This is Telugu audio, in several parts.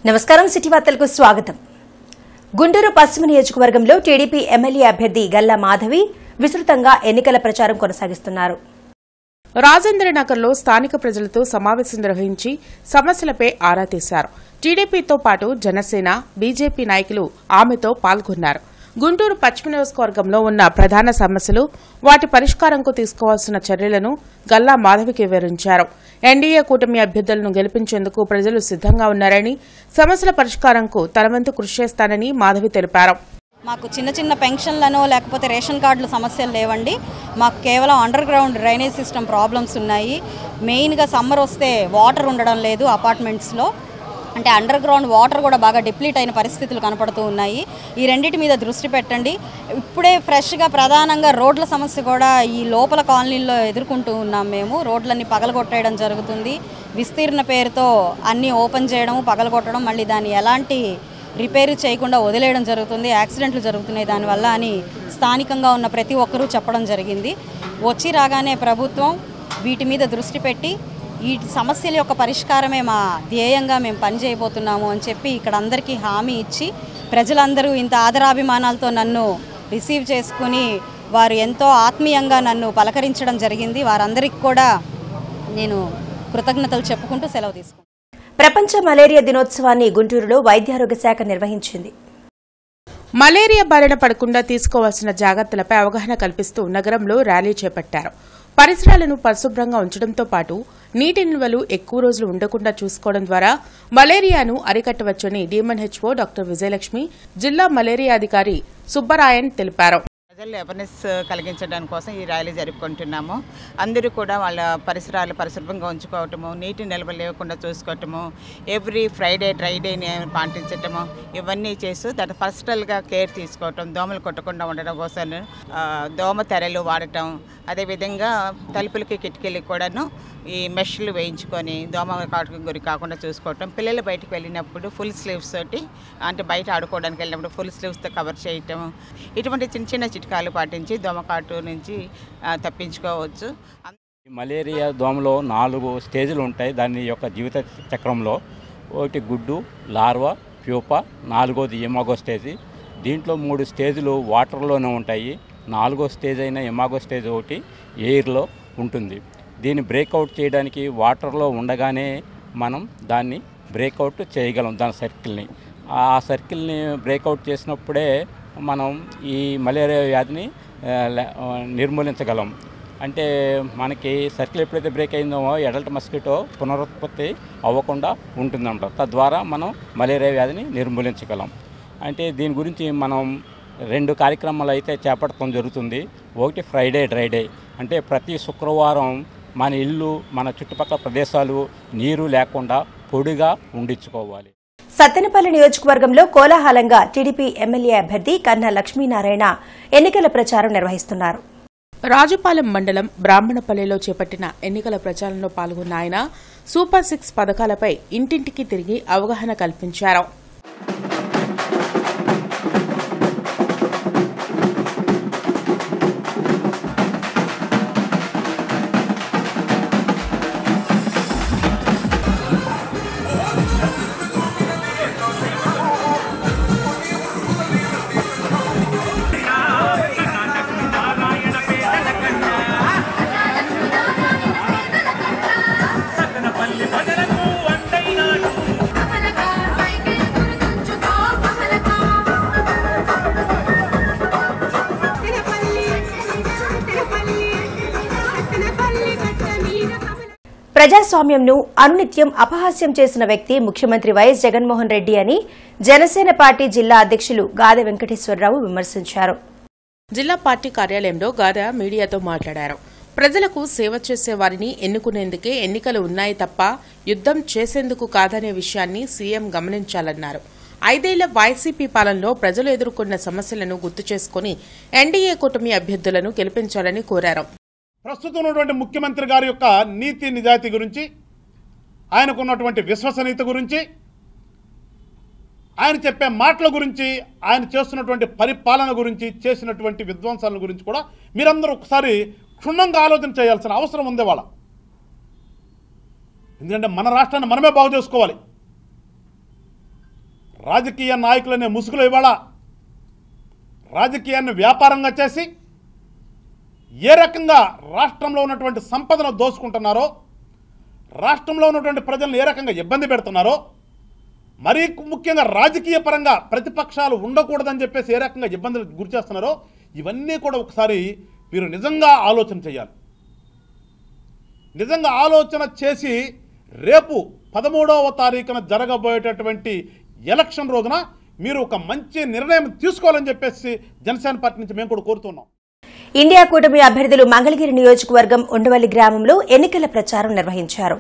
నమస్కారం సిటీ వార్తలకు స్వాగతం. గుంటూరు పశ్చిమ నియోజకవర్గంలో టీడీపీ ఎమ్మెల్యే అభ్యర్థి గల్లా మాధవి విస్తృతంగా ఎన్నికల ప్రచారం కొనసాగిస్తున్నారు. రాజేంద్రనగర్లో స్థానిక ప్రజలతో సమావేశం నిర్వహించి సమస్యలపై ఆరా తీశారు. టీడీపీతో పాటు జనసేన, బీజేపీ నాయకులు ఆమెతో పాల్గొన్నారు. గుంటూరు పశ్చిమ నియోజకవర్గంలో ఉన్న ప్రధాన సమస్యలు, వాటి పరిష్కారంకు తీసుకోవాల్సిన చర్యలను గల్లా మాధవికి వివరించారు. ఎన్డీఏ కూటమి అభ్యర్థులను గెలిపించేందుకు ప్రజలు సిద్దంగా ఉన్నారని, సమస్యల పరిష్కారంకు తనవంతు కృషి చేస్తానని మాధవి తెలిపారు. మాకు చిన్న చిన్న పెన్షన్లను లేకపోతే రేషన్ కార్డుల సమస్యలు లేవండి. మాకు కేవలం under ground drainage system problems ఉన్నాయి. మెయిన్గా సమ్మర్ వస్తే వాటర్ ఉండడం లేదు అపార్ట్మెంట్స్లో. అంటే అండర్ గ్రౌండ్ వాటర్ కూడా బాగా డిప్లీట్ అయిన పరిస్థితులు కనపడుతూ ఉన్నాయి. ఈ రెండింటి మీద దృష్టి పెట్టండి. ఇప్పుడే ఫ్రెష్గా ప్రధానంగా రోడ్ల సమస్య కూడా ఈ లోపల కాలనీల్లో ఎదుర్కొంటూ ఉన్నాం. మేము రోడ్లన్నీ పగలగొట్టేయడం జరుగుతుంది. విస్తీర్ణ పేరుతో అన్నీ ఓపెన్ చేయడం, పగలగొట్టడం, మళ్ళీ దాన్ని ఎలాంటి రిపేరు చేయకుండా వదిలేయడం జరుగుతుంది. యాక్సిడెంట్లు జరుగుతున్నాయి దానివల్ల అని స్థానికంగా ఉన్న ప్రతి ఒక్కరూ చెప్పడం జరిగింది. వచ్చి రాగానే ప్రభుత్వం వీటి మీద దృష్టి పెట్టి ఈ సమస్యల యొక్క పరిష్కారమే మా ధ్యేయంగా మేము పనిచేయబోతున్నాము అని చెప్పి ఇక్కడ అందరికీ హామీ ఇచ్చి, ప్రజలందరూ ఇంత ఆదరాభిమానాలతో నన్ను రిసీవ్ చేసుకుని వారు ఎంతో ఆత్మీయంగా నన్ను పలకరించడం జరిగింది. వారందరికీ కూడా నేను కృతజ్ఞతలు చెప్పుకుంటూ సెలవు తీసుకుంటాను. ప్రపంచ మలేరియా దినోత్సవాన్ని గుంటూరులో వైద్యారోగ్య శాఖ నిర్వహించింది. మలేరియా బారిన పడకుండా తీసుకోవాల్సిన జాగ్రత్తలపై అవగాహన కల్పిస్తూ నగరంలో ర్యాలీ చేపట్టారు. పరిసరాలను పరిశుభ్రంగా ఉంచడంతో పాటు నీటి నిల్వలు ఎక్కువ రోజులు ఉండకుండా చూసుకోవడం ద్వారా మలేరియాను అరికట్టవచ్చని డీఎంఎన్హెచ్ఓ డాక్టర్ విజయలక్ష్మి, జిల్లా మలేరియా అధికారి సుబ్బరాయన్ తెలిపారు. ప్రజల్లో అవేర్నెస్ కలిగించడానికి కోసం ఈ ర్యాలీ జరుపుకుంటున్నాము. అందరూ కూడా వాళ్ళ పరిసరాలు పరిశుభ్రంగా ఉంచుకోవటము, నీటి నిల్వ లేకుండా చూసుకోవటము, ఎవ్రీ ఫ్రైడే డ్రై డేని పాటించటము, ఇవన్నీ చేస్తూ దాని పర్సనల్గా కేర్ తీసుకోవటం, దోమలు కొట్టకుండా ఉండడం కోసం దోమ తెరలు వాడటం, అదేవిధంగా తలుపులకి కిటికీలకి కూడాను ఈ మెష్లు వేయించుకొని దోమ కాటుకు గురి కాకుండా చూసుకోవటం, పిల్లలు బయటకు వెళ్ళినప్పుడు ఫుల్ స్లీవ్స్ తోటి, అంటే బయట ఆడుకోవడానికి వెళ్ళినప్పుడు ఫుల్ స్లీవ్స్తో కవర్ చేయటం, ఇటువంటి చిన్న చిన్న చిట్కాలు పాటించి దోమకాటు నుంచి తప్పించుకోవచ్చు. మలేరియా దోమలో 4 స్టేజ్లు ఉంటాయి దాని యొక్క జీవిత చక్రంలో. ఒకటి గుడ్డు, లార్వా, ప్యూపా, 4వది ఇమాగో స్టేజ్. దీంట్లో 3 స్టేజ్లు వాటర్లోనే ఉంటాయి. 4వ స్టేజ్ అయిన ఇమాగో స్టేజ్ ఒకటి ఎయిర్లో ఉంటుంది. దీన్ని బ్రేక్అవుట్ చేయడానికి వాటర్లో ఉండగానే మనం దాన్ని బ్రేక్అవుట్ చేయగలం. దాని సర్కిల్ని, ఆ సర్కిల్ని బ్రేక్అవుట్ చేసినప్పుడే మనం ఈ మలేరియా వ్యాధిని నిర్మూలించగలం. అంటే మనకి సర్కిల్ ఎప్పుడైతే బ్రేక్ అయిందో అడల్ట్ మస్కిటో పునరుత్పత్తి అవ్వకుండా ఉంటుందంట. తద్వారా మనం మలేరియా వ్యాధిని నిర్మూలించగలం. అంటే దీని గురించి మనం 2 కార్యక్రమాలు అయితే చేపట్టడం జరుగుతుంది. ఒకటి ఫ్రైడే డ్రై డే, అంటే ప్రతి శుక్రవారం మన ఇల్లు, మన చుట్టుపక్కల ప్రదేశాలు నీరు లేకుండా పొడిగా ఉండించుకోవాలి. సత్తెనపల్లి నియోజకవర్గంలో కోలాహలంగా టీడీపీ ఎమ్మెల్యే అభ్యర్థి కన్నా లక్ష్మీనారాయణ ఎన్నికల ప్రచారం నిర్వహిస్తున్నారు. రాజుపాలెం మండలం బ్రాహ్మణపల్లిలో చేపట్టిన ఎన్నికల ప్రచారంలో పాల్గొన్న ఆయన సూపర్ 6 పథకాలపై ఇంటింటికి తిరిగి అవగాహన కల్పించారు. ప్రజాస్వామ్యంను అనునిత్యం అపహాస్యం చేసిన వ్యక్తి ముఖ్యమంత్రి వైఎస్ జగన్మోహన్ రెడ్డి అని జనసేన పార్టీ జిల్లా అధ్యక్షులు గాదె వెంకటేశ్వరరావు విమర్శించారు. జిల్లా పార్టీ కార్యాలయంలో గాదె మీడియాతో మాట్లాడారు. ప్రజలకు సేవ చేసే వారిని ఎన్నుకునేందుకే ఎన్నికలు ఉన్నాయి తప్ప యుద్దం చేసేందుకు కాదనే విషయాన్ని సీఎం గమనించాలన్నారు. 5 ఏళ్ల వైసీపీ పాలనలో ప్రజలు ఎదుర్కొన్న సమస్యలను గుర్తు చేసుకుని ఎన్డీఏ కూటమి అభ్యర్థులను గెలిపించాలని కోరారు. ప్రస్తుతం ఉన్నటువంటి ముఖ్యమంత్రి గారి యొక్క నీతి నిజాయితీ గురించి, ఆయనకున్నటువంటి విశ్వసనీయత గురించి, ఆయన చెప్పే మాటల గురించి, ఆయన చేస్తున్నటువంటి పరిపాలన గురించి, చేసినటువంటి విధ్వంసాల గురించి కూడా మీరందరూ ఒకసారి క్షుణ్ణంగా ఆలోచన చేయాల్సిన అవసరం ఉంది వాళ్ళ. ఎందుకంటే మన రాష్ట్రాన్ని మనమే బాగు చేసుకోవాలి. రాజకీయ నాయకులనే ముసుగులో ఇవాళ రాజకీయాన్ని వ్యాపారంగా చేసి ఏ రకంగా రాష్ట్రంలో ఉన్నటువంటి సంపదను దోచుకుంటున్నారో, రాష్ట్రంలో ఉన్నటువంటి ప్రజలను ఏ రకంగా ఇబ్బంది పెడుతున్నారో, మరీ ముఖ్యంగా రాజకీయ పరంగా ప్రతిపక్షాలు ఉండకూడదని చెప్పేసి ఏ రకంగా ఇబ్బందులకు గురి చేస్తున్నారో, ఇవన్నీ కూడా ఒకసారి మీరు నిజంగా ఆలోచన చేయాలి. నిజంగా ఆలోచన చేసి రేపు 13వ తారీఖున జరగబోయేటటువంటి ఎలక్షన్ రోజున మీరు ఒక మంచి నిర్ణయం తీసుకోవాలని చెప్పేసి జనసేన పార్టీ నుంచి మేము కూడా కోరుతున్నాం. ఇండియా కూటమి అభ్యర్థులు మంగళగిరి నియోజకవర్గం ఉండవల్లి గ్రామంలో ఎన్నికల ప్రచారం నిర్వహించారు.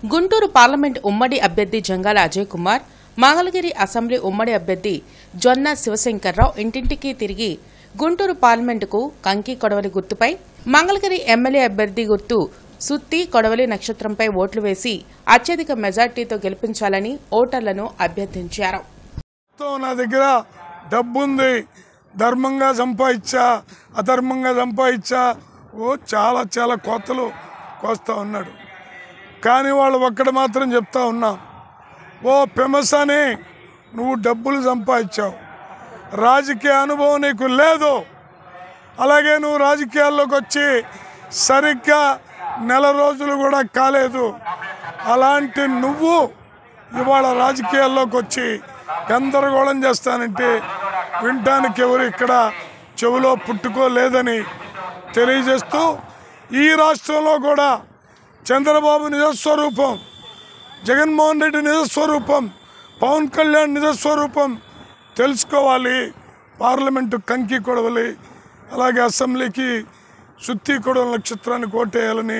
గుంటూరు పార్లమెంట్ ఉమ్మడి అభ్యర్థి జంగాల అజయ్ కుమార్, మంగళగిరి అసెంబ్లీ ఉమ్మడి అభ్యర్థి జొన్న శివశంకర్రావు ఇంటింటికి తిరిగి గుంటూరు పార్లమెంటుకు కంకి కొడవలి గుర్తుపై, మంగళగిరి ఎమ్మెల్యే అభ్యర్థి గుర్తు సుత్తి కొడవలి నక్షత్రంపై ఓట్లు వేసి అత్యధిక మెజార్టీతో గెలిపించాలని ఓటర్లను అభ్యర్థించారు. నా దగ్గర డబ్బుంది, ధర్మంగా సంపాదించా అధర్మంగా సంపాదించా చాలా చాలా కోతలు కోస్తా ఉన్నాడు. కానీ వాళ్ళు ఒక్కటి మాత్రం చెప్తా ఉన్నాం, ఫేమస్ అని నువ్వు డబ్బులు సంపాదించావు, రాజకీయ అనుభవం నీకు లేదు, అలాగే నువ్వు రాజకీయాల్లోకి వచ్చి సరిగ్గా నెల రోజులు కూడా కాలేదు, అలాంటి నువ్వు ఇవాళ రాజకీయాల్లోకి వచ్చి గందరగోళం చేస్తానంటే వినటానికి ఎవరు ఇక్కడ చెవులో పుట్టుకోలేదని తెలియజేస్తూ, ఈ రాష్ట్రంలో కూడా చంద్రబాబు నిజస్వరూపం, జగన్మోహన్ రెడ్డి నిజస్వరూపం, పవన్ కళ్యాణ్ నిజస్వరూపం తెలుసుకోవాలి. పార్లమెంటు కంకి కొడవలి, అలాగే అసెంబ్లీకి సుత్తి కొడవలి నక్షత్రానికి ఓటేయాలని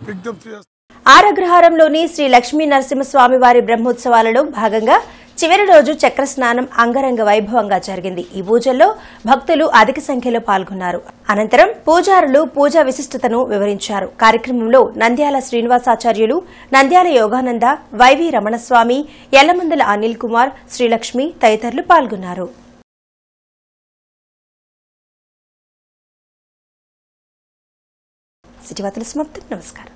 విజ్ఞప్తి చేస్తారు. ఆరగ్రహారంలోని శ్రీ లక్ష్మీ నరసింహస్వామి వారి బ్రహ్మోత్సవాలలో భాగంగా చివరి రోజు చక్ర స్నానం అంగరంగ వైభవంగా జరిగింది. ఈ పూజల్లో భక్తులు అధిక సంఖ్యలో పాల్గొన్నారు. అనంతరం పూజారులు పూజా విశిష్టతను వివరించారు. కార్యక్రమంలో నంద్యాల శ్రీనివాసాచార్యులు, నంద్యాల యోగానంద, వైవి రమణస్వామి, యల్లమందల అనిల్ కుమార్, శ్రీలక్ష్మి తదితరులు పాల్గొన్నారు. సిటీ వార్తలు సమాప్తం. నమస్కారం.